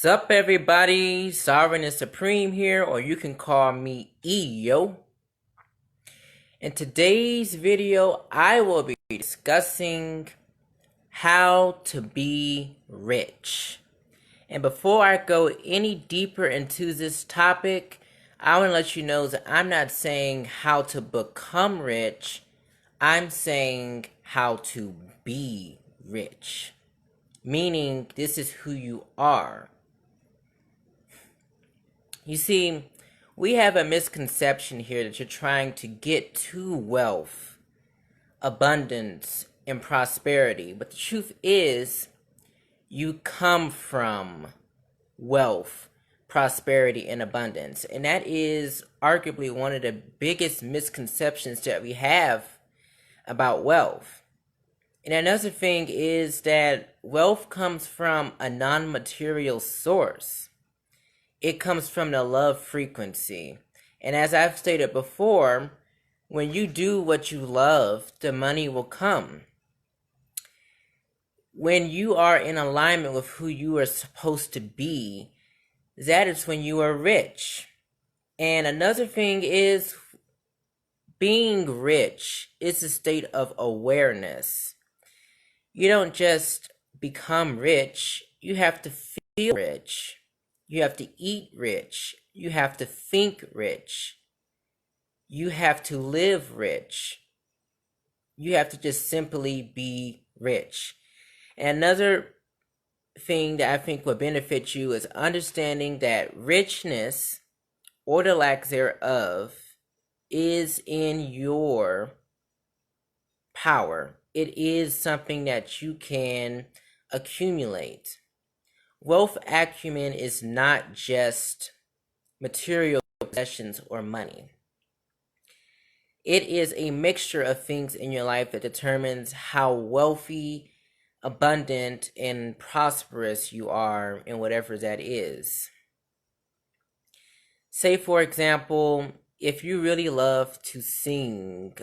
Sup everybody, Sovereign is Supreme here, or you can call me EO. In today's video, I will be discussing how to be rich. And before I go any deeper into this topic, I want to let you know that I'm not saying how to become rich, I'm saying how to be rich. Meaning, this is who you are. You see, we have a misconception here that you're trying to get to wealth, abundance, and prosperity. But the truth is, you come from wealth, prosperity, and abundance. And that is arguably one of the biggest misconceptions that we have about wealth. And another thing is that wealth comes from a non-material source. It comes from the love frequency. And as I've stated before, when you do what you love, the money will come. When you are in alignment with who you are supposed to be, that is when you are rich. And another thing is, being rich is a state of awareness. You don't just become rich, you have to feel rich. You have to eat rich. You have to think rich. You have to live rich. You have to just simply be rich. And another thing that I think will benefit you is understanding that richness, or the lack thereof, is in your power. It is something that you can accumulate. Wealth acumen is not just material possessions or money. It is a mixture of things in your life that determines how wealthy, abundant, and prosperous you are in whatever that is. Say, for example, if you really love to sing,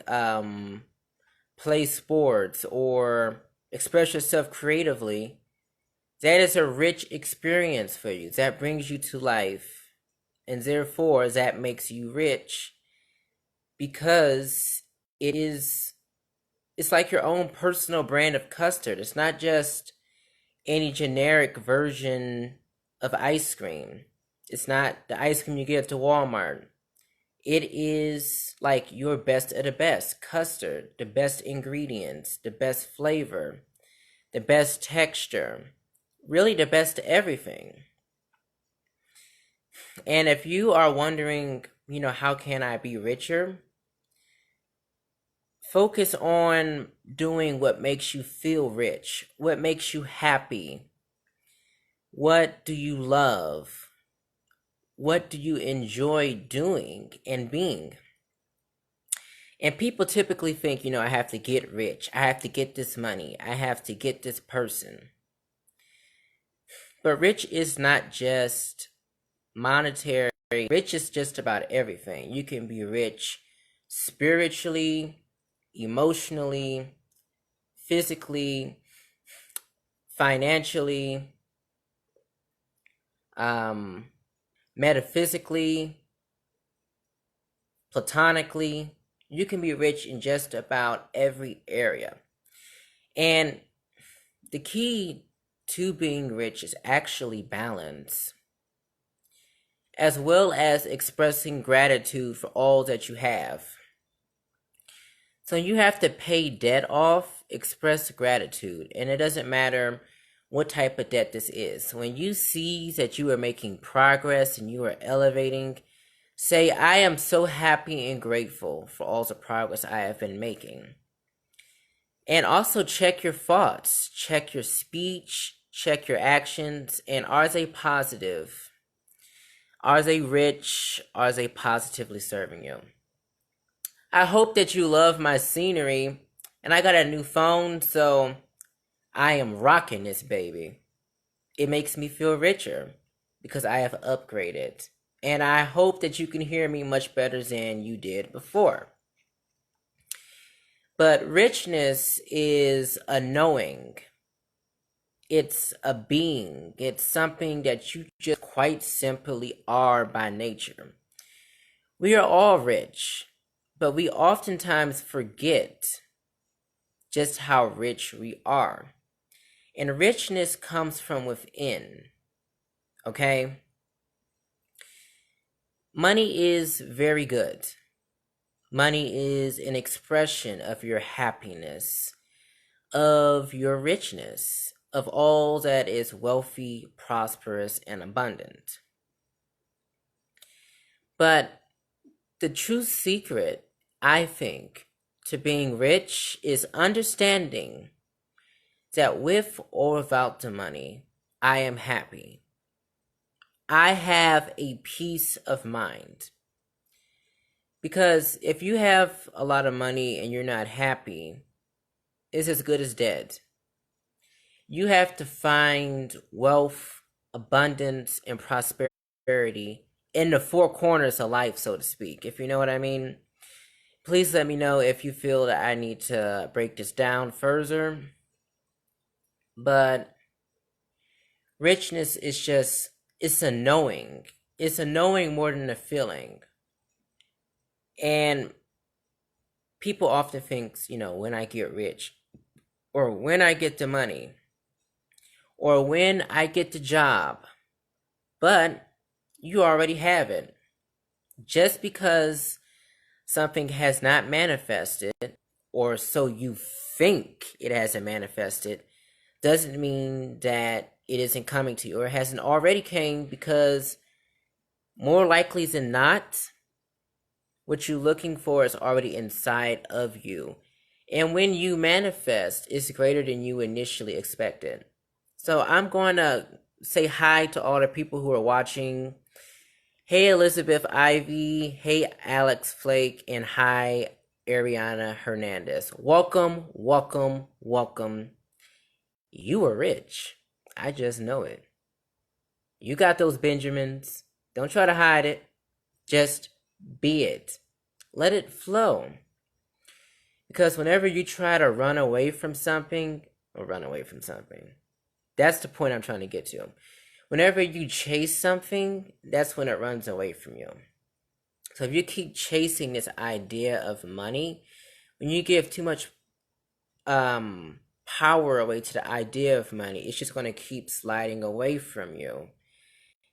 play sports, or express yourself creatively, that is a rich experience for you. That brings you to life. And therefore, that makes you rich because it's like your own personal brand of custard. It's not just any generic version of ice cream. It's not the ice cream you get to Walmart. It is like your best of the best custard, the best ingredients, the best flavor, the best texture. Really the best of everything. And if you are wondering, how can I be richer? Focus on doing what makes you feel rich, what makes you happy. What do you love? What do you enjoy doing and being? And people typically think, I have to get rich. I have to get this money. I have to get this person. But rich is not just monetary. Rich is just about everything. You can be rich spiritually, emotionally, physically, financially, metaphysically, platonically. You can be rich in just about every area. And the key to being rich is actually balance, as well as expressing gratitude for all that you have. So you have to pay debt off, express gratitude, and it doesn't matter what type of debt this is. When you see that you are making progress and you are elevating, say, I am so happy and grateful for all the progress I have been making. And also check your thoughts, check your speech, check your actions, and are they positive? Are they rich? Are they positively serving you? I hope that you love my scenery, and I got a new phone, so I am rocking this baby. It makes me feel richer because I have upgraded, and I hope that you can hear me much better than you did before. But richness is a knowing. It's a being. It's something that you just quite simply are by nature. We are all rich, but we oftentimes forget just how rich we are. And richness comes from within, okay? Money is very good. Money is an expression of your happiness, of your richness, of all that is wealthy, prosperous, and abundant. But the true secret, I think, to being rich is understanding that with or without the money, I am happy. I have a peace of mind. Because if you have a lot of money and you're not happy, it's as good as dead. You have to find wealth, abundance, and prosperity in the four corners of life, so to speak, if you know what I mean. Please let me know if you feel that I need to break this down further. But richness is just, it's a knowing. It's a knowing more than a feeling. And people often think, when I get rich, or when I get the money, or when I get the job. But you already have it. Just because something has not manifested, or so you think it hasn't manifested, doesn't mean that it isn't coming to you, or it hasn't already came, because more likely than not, what you're looking for is already inside of you. And when you manifest, it's greater than you initially expected. So I'm going to say hi to all the people who are watching. Hey, Elizabeth Ivy. Hey, Alex Flake. And hi, Ariana Hernandez. Welcome, welcome, welcome. You are rich. I just know it. You got those Benjamins. Don't try to hide it. Just be it. Let it flow. Because whenever you try to run away from something, that's the point I'm trying to get to. Whenever you chase something, that's when it runs away from you. So if you keep chasing this idea of money, when you give too much power away to the idea of money, it's just going to keep sliding away from you.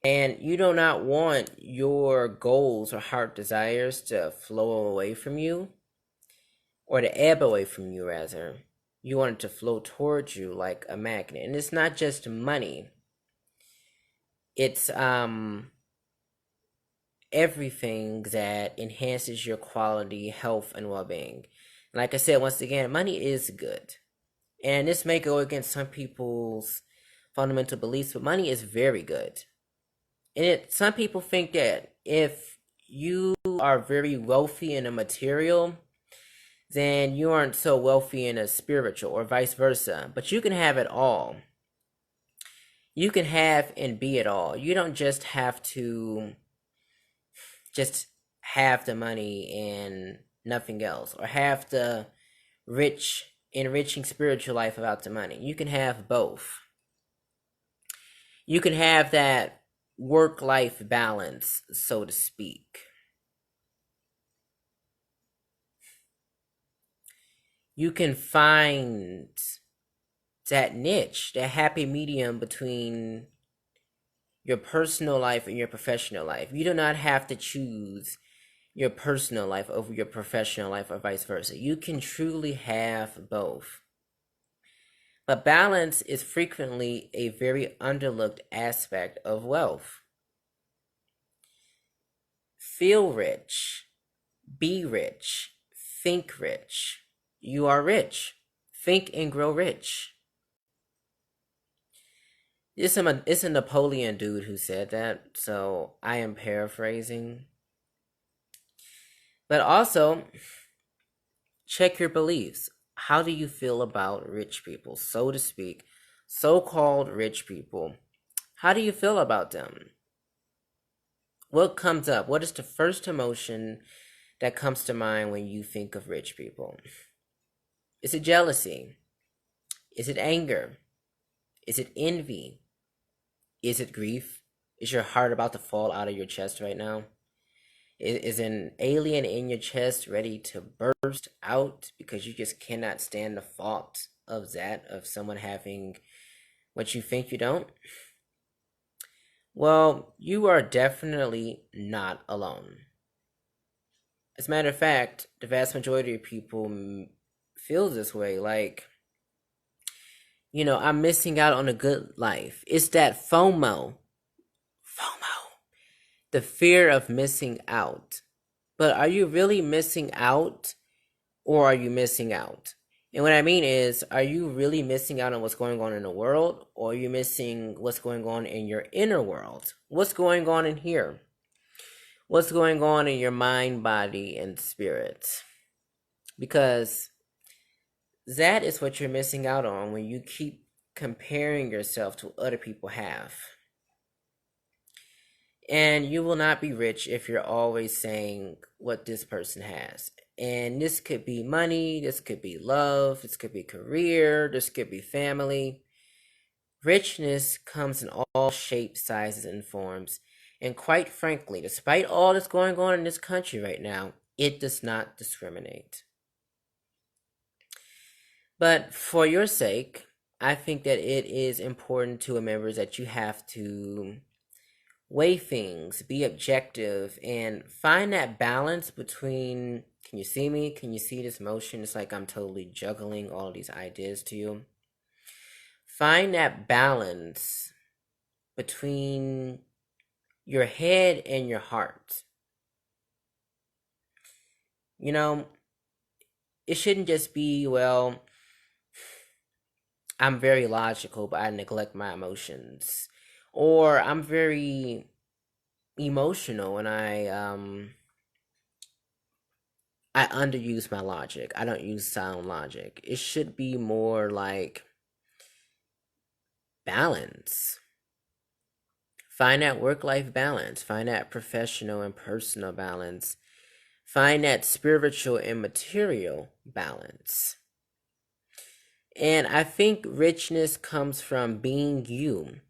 And you do not want your goals or heart desires to flow away from you, or to ebb away from you, rather. You want it to flow towards you like a magnet. And it's not just money. It's everything that enhances your quality, health, and well-being. Like I said, once again, money is good. And this may go against some people's fundamental beliefs, but money is very good. And some people think that if you are very wealthy in a material, then you aren't so wealthy in a spiritual, or vice versa. But you can have it all. You can have and be it all. You don't just have to just have the money and nothing else, or have the enriching spiritual life without the money. You can have both. You can have that work-life balance, so to speak. You can find that niche, that happy medium between your personal life and your professional life. You do not have to choose your personal life over your professional life, or vice versa. You can truly have both. But balance is frequently a very underlooked aspect of wealth. Feel rich, be rich, think rich. You are rich. Think and grow rich. It's a Napoleon dude who said that, so I am paraphrasing. But also, check your beliefs. How do you feel about rich people, so to speak? So-called rich people. How do you feel about them? What comes up? What is the first emotion that comes to mind when you think of rich people? Is it jealousy? Is it anger? Is it envy? Is it grief? Is your heart about to fall out of your chest right now? Is an alien in your chest ready to burst out because you just cannot stand the thought of that, of someone having what you think you don't? Well, you are definitely not alone. As a matter of fact, the vast majority of people feel this way. Like, I'm missing out on a good life. It's that FOMO. FOMO. The fear of missing out. But are you really missing out, or are you missing out? And what I mean is, are you really missing out on what's going on in the world, or are you missing what's going on in your inner world? What's going on in here? What's going on in your mind, body, and spirit? Because that is what you're missing out on when you keep comparing yourself to what other people have. And you will not be rich if you're always saying what this person has. And this could be money, this could be love, this could be career, this could be family. Richness comes in all shapes, sizes, and forms. And quite frankly, despite all that's going on in this country right now, it does not discriminate. But for your sake, I think that it is important to remember that you have to weigh things, be objective, and find that balance between, can you see me? Can you see this motion? It's like I'm totally juggling all of these ideas to you. Find that balance between your head and your heart. It shouldn't just be, well, I'm very logical, but I neglect my emotions. Or I'm very emotional and I underuse my logic. I don't use sound logic. It should be more like balance. Find that work-life balance. Find that professional and personal balance. Find that spiritual and material balance. And I think richness comes from being you.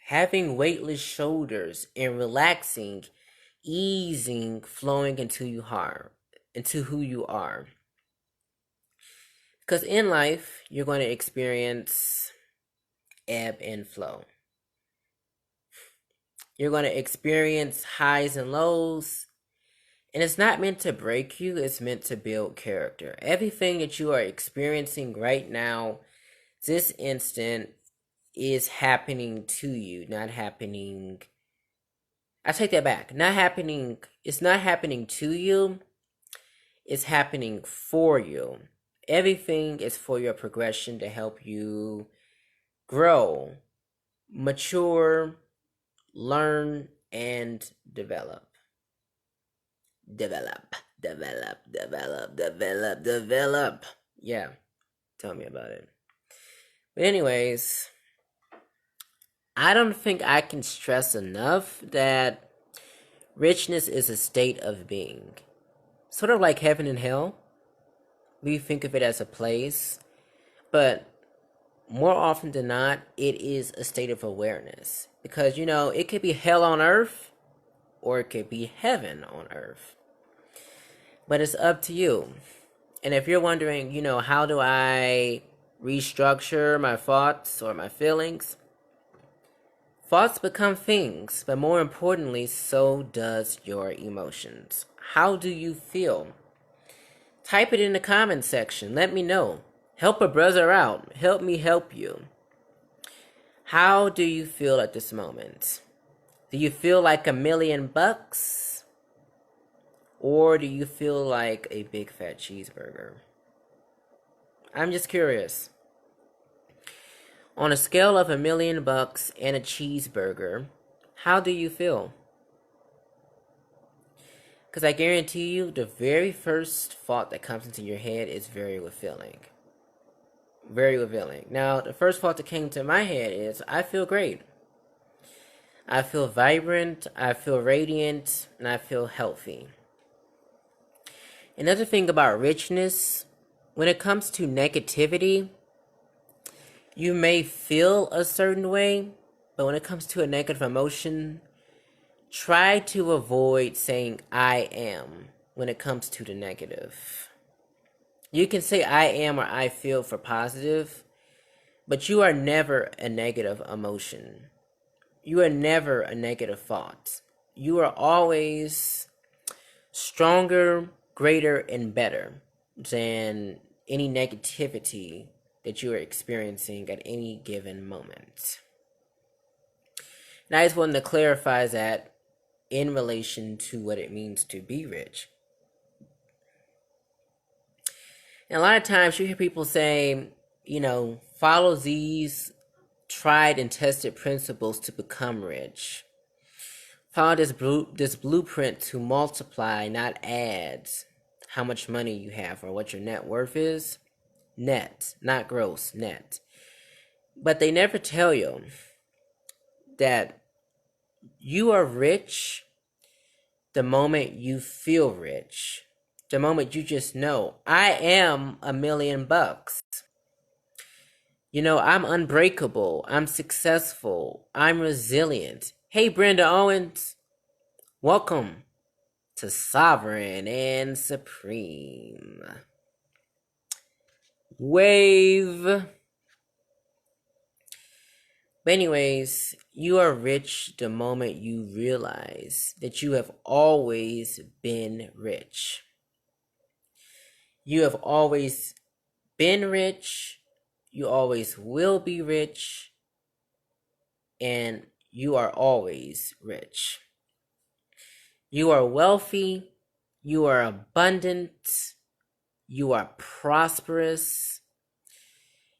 Having weightless shoulders and relaxing, easing, flowing into who you are. Because in life, you're going to experience ebb and flow. You're going to experience highs and lows. And it's not meant to break you, it's meant to build character. Everything that you are experiencing right now, this instant, is happening to you, not happening. I take that back. It's not happening to you, it's happening for you. Everything is for your progression to help you grow, mature, learn, and develop. Develop. Yeah, tell me about it. But anyways, I don't think I can stress enough that richness is a state of being. Sort of like heaven and hell. We think of it as a place, but more often than not, it is a state of awareness. Because, it could be hell on earth, or it could be heaven on earth. But it's up to you. And if you're wondering, how do I restructure my thoughts or my feelings? Thoughts become things, but more importantly, so does your emotions. How do you feel? Type it in the comment section. Let me know. Help a brother out. Help me help you. How do you feel at this moment? Do you feel like $1,000,000? Or do you feel like a big fat cheeseburger? I'm just curious. On a scale of $1,000,000 and a cheeseburger, how do you feel? Because I guarantee you, the very first thought that comes into your head is very revealing. Very revealing. Now, the first thought that came to my head is, I feel great. I feel vibrant, I feel radiant, and I feel healthy. Another thing about richness, when it comes to negativity, You may feel a certain way, but when it comes to a negative emotion, try to avoid saying I am when it comes to the negative. You can say I am or I feel for positive, but you are never a negative emotion. You are never a negative thought. You are always stronger, greater, and better than any negativity that you are experiencing at any given moment. And I just wanted to clarify that in relation to what it means to be rich. And a lot of times you hear people say, follow these tried and tested principles to become rich. Follow this blueprint to multiply, not add, how much money you have or what your net worth is. Net, not gross, net. But they never tell you that you are rich the moment you feel rich. The moment you just know, I am $1 million. I'm unbreakable. I'm successful. I'm resilient. Hey, Brenda Owens. Welcome to Sovereign and Supreme. Wave. But anyways, you are rich the moment you realize that you have always been rich. You have always been rich. You always will be rich. And you are always rich. You are wealthy. You are abundant. You are prosperous.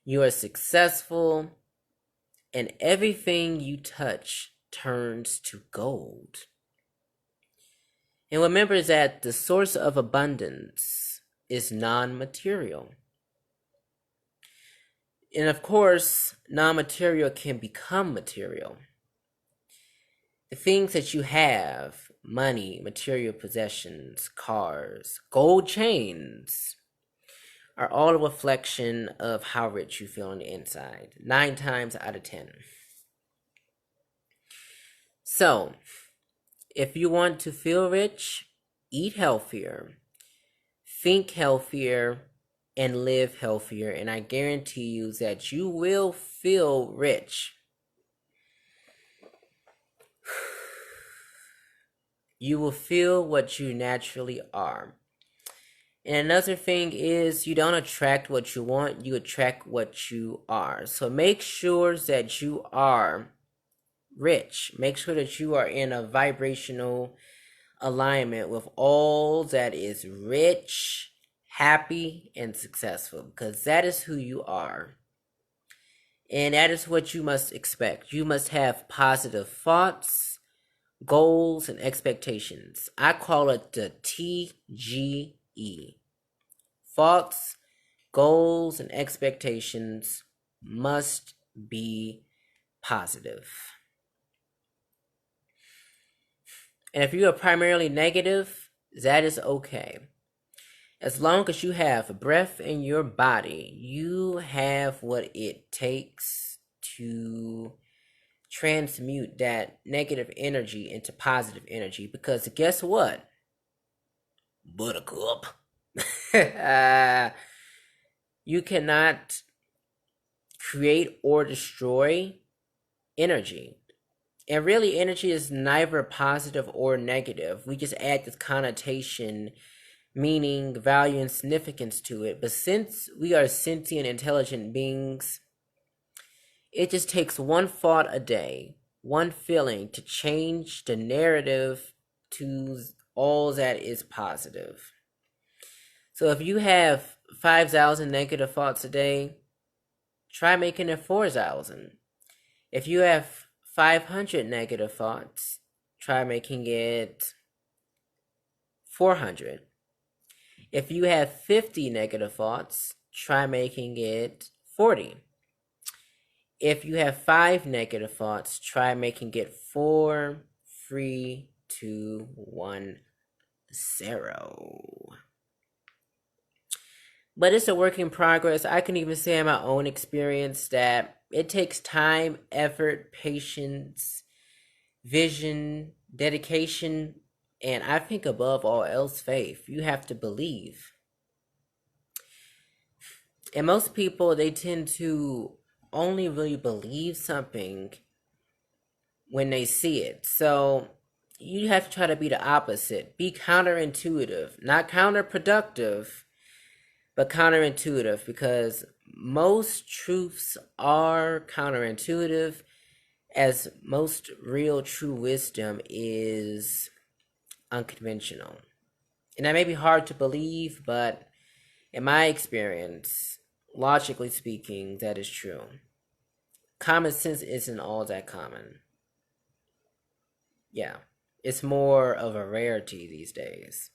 You are successful. And everything you touch turns to gold. And remember that the source of abundance is non-material. And of course, non-material can become material. The things that you have, money, material possessions, cars, gold chains, are all a reflection of how rich you feel on the inside, 9 times out of 10. So, if you want to feel rich, eat healthier, think healthier, and live healthier, and I guarantee you that you will feel rich. You will feel what you naturally are. And another thing is, you don't attract what you want, you attract what you are. So make sure that you are rich. Make sure that you are in a vibrational alignment with all that is rich, happy, and successful, because that is who you are. And that is what you must expect. You must have positive thoughts, goals, and expectations. I call it the TGE. Thoughts, goals, and expectations must be positive. And if you are primarily negative, that is okay. As long as you have breath in your body, you have what it takes to transmute that negative energy into positive energy. Because guess what? Buttercup. You cannot create or destroy energy. And really, energy is neither positive or negative. We just add this connotation, meaning, value, and significance to it. But since we are sentient, intelligent beings, it just takes one thought a day, one feeling to change the narrative to all that is positive. So if you have 5,000 negative thoughts a day, try making it 4,000. If you have 500 negative thoughts, try making it 400. If you have 50 negative thoughts, try making it 40. If you have 5 negative thoughts, try making it 4, 3, 2, 1, 0. But it's a work in progress. I can even say in my own experience that it takes time, effort, patience, vision, dedication, and I think above all else, faith. You have to believe. And most people, they tend to only really believe something when they see it. So you have to try to be the opposite. Be counterintuitive, not counterproductive, but counterintuitive, because most truths are counterintuitive, as most real true wisdom is unconventional. And that may be hard to believe, but in my experience, logically speaking, that is true. Common sense isn't all that common. Yeah, it's more of a rarity these days.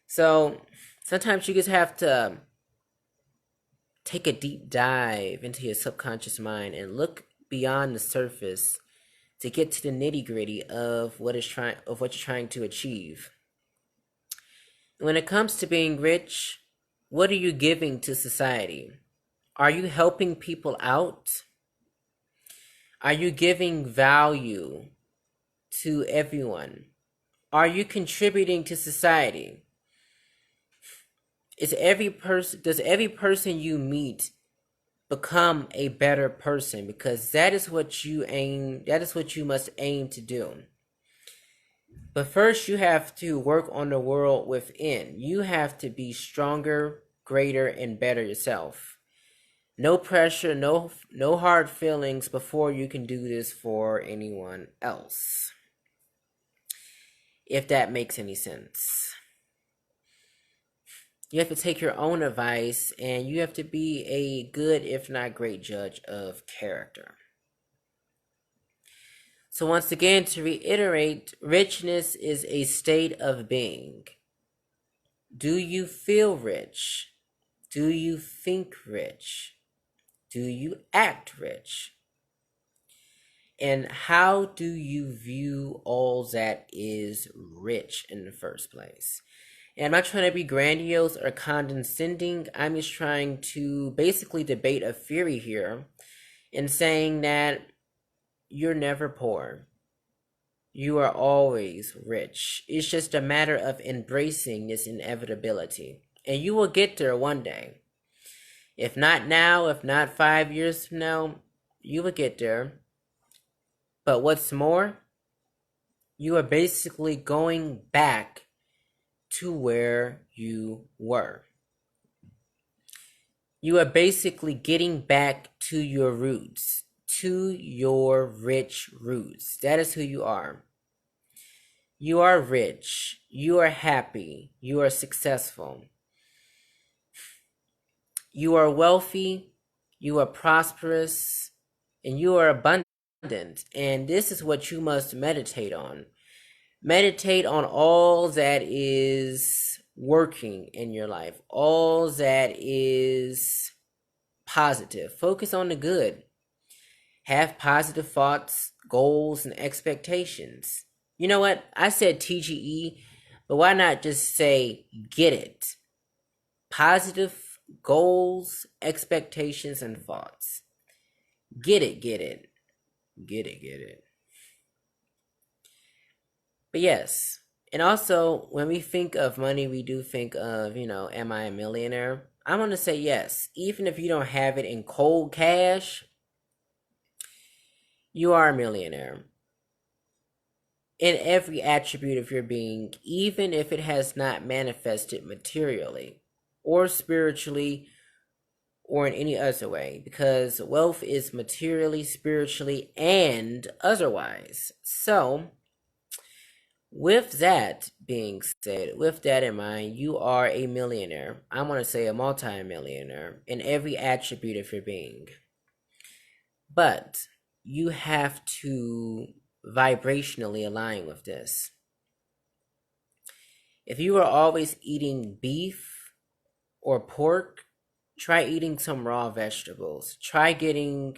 So sometimes you just have to take a deep dive into your subconscious mind and look beyond the surface to get to the nitty-gritty of what you're trying to achieve. When it comes to being rich, what are you giving to society? Are you helping people out? Are you giving value to everyone? Are you contributing to society? Does every person you meet become a better person? Because that is what you must aim to do. But first you have to work on the world within. You have to be stronger, greater, and better yourself. No pressure, no hard feelings before you can do this for anyone else. If that makes any sense. You have to take your own advice, and you have to be a good, if not great, judge of character. So once again, to reiterate, richness is a state of being. Do you feel rich? Do you think rich? Do you act rich? And how do you view all that is rich in the first place? And I'm not trying to be grandiose or condescending. I'm just trying to basically debate a theory here in saying that you're never poor. You are always rich. It's just a matter of embracing this inevitability. And you will get there one day. If not now, if not 5 years from now, you will get there. But what's more, you are basically going back to where you were. You are basically getting back to your roots, to your rich roots. That is who you are. You are rich. You are happy. You are successful. You are wealthy. You are prosperous. And you are abundant. And this is what you must meditate on. Meditate on all that is working in your life, all that is positive. Focus on the good. Have positive thoughts, goals, and expectations. You know what? I said TGE, but why not just say get it? Positive goals, expectations, and thoughts. Get it, get it. Get it, get it. But yes, and also when we think of money, we do think of, am I a millionaire? I'm going to say yes. Even if you don't have it in cold cash, you are a millionaire. In every attribute of your being, even if it has not manifested materially or spiritually or in any other way, because wealth is materially, spiritually, and otherwise. So, with that being said, with that in mind, you are a millionaire. I want to say a multi-millionaire in every attribute of your being. But you have to vibrationally align with this. If you are always eating beef or pork, try eating some raw vegetables. Try getting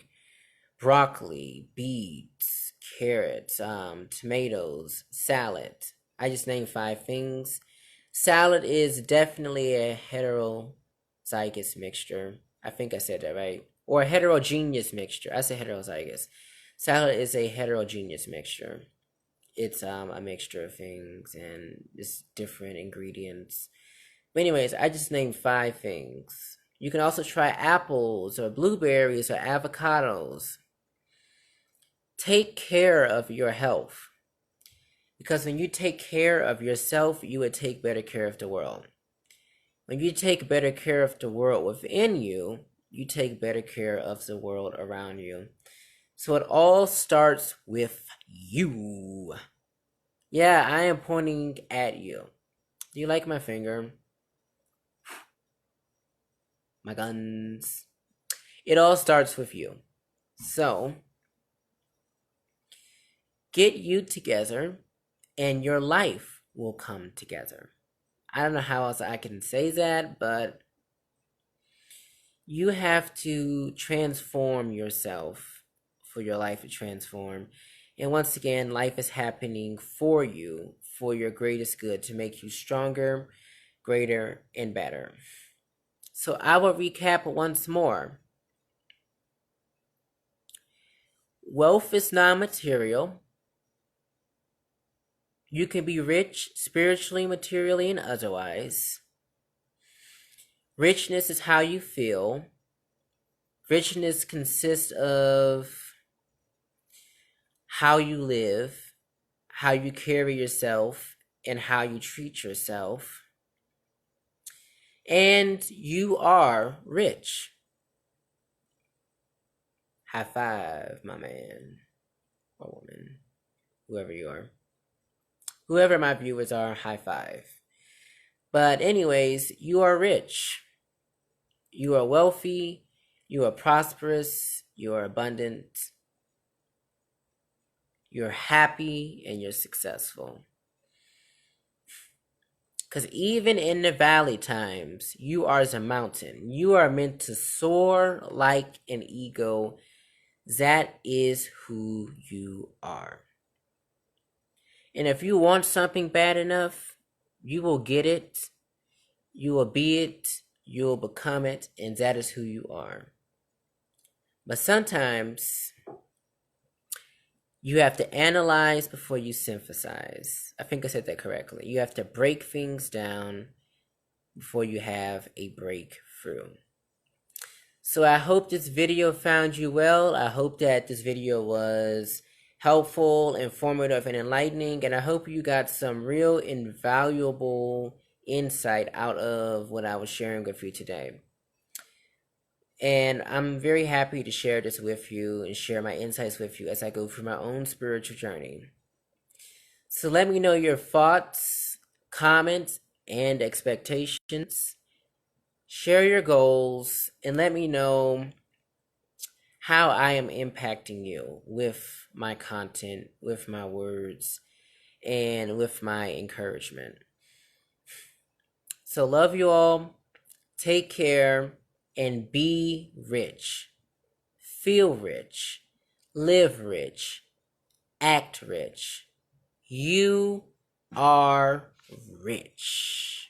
broccoli, beets, carrots, tomatoes, salad. I just named 5 things. Salad is definitely a hetero heterozygous mixture. I think I said that right. Or a heterogeneous mixture. I said heterozygous. Salad is a heterogeneous mixture. It's a mixture of things and it's different ingredients. But anyways, I just named 5 things. You can also try apples or blueberries or avocados. Take care of your health. Because when you take care of yourself, you would take better care of the world. When you take better care of the world within you, you take better care of the world around you. So it all starts with you. Yeah, I am pointing at you. Do you like my finger? My guns. It all starts with you. So, get you together and your life will come together. I don't know how else I can say that, but you have to transform yourself for your life to transform. And once again, life is happening for you, for your greatest good, to make you stronger, greater, and better. So I will recap once more. Wealth is non-material. You can be rich spiritually, materially, and otherwise. Richness is how you feel. Richness consists of how you live, how you carry yourself, and how you treat yourself. And you are rich. High five, my man or woman, whoever you are. Whoever my viewers are, high five. But anyways, you are rich. You are wealthy. You are prosperous. You are abundant. You're happy and you're successful. Because even in the valley times, you are as a mountain. You are meant to soar like an eagle. That is who you are. And if you want something bad enough, you will get it. You will be it. You will become it. And that is who you are. But sometimes you have to analyze before you synthesize. I think I said that correctly. You have to break things down before you have a breakthrough. So I hope this video found you well. I hope that this video was helpful, informative, and enlightening. And I hope you got some real invaluable insight out of what I was sharing with you today. And I'm very happy to share this with you and share my insights with you as I go through my own spiritual journey. So let me know your thoughts, comments, and expectations. Share your goals and let me know how I am impacting you with my content, with my words, and with my encouragement. So love you all. Take care. And be rich, feel rich, live rich, act rich. You are rich.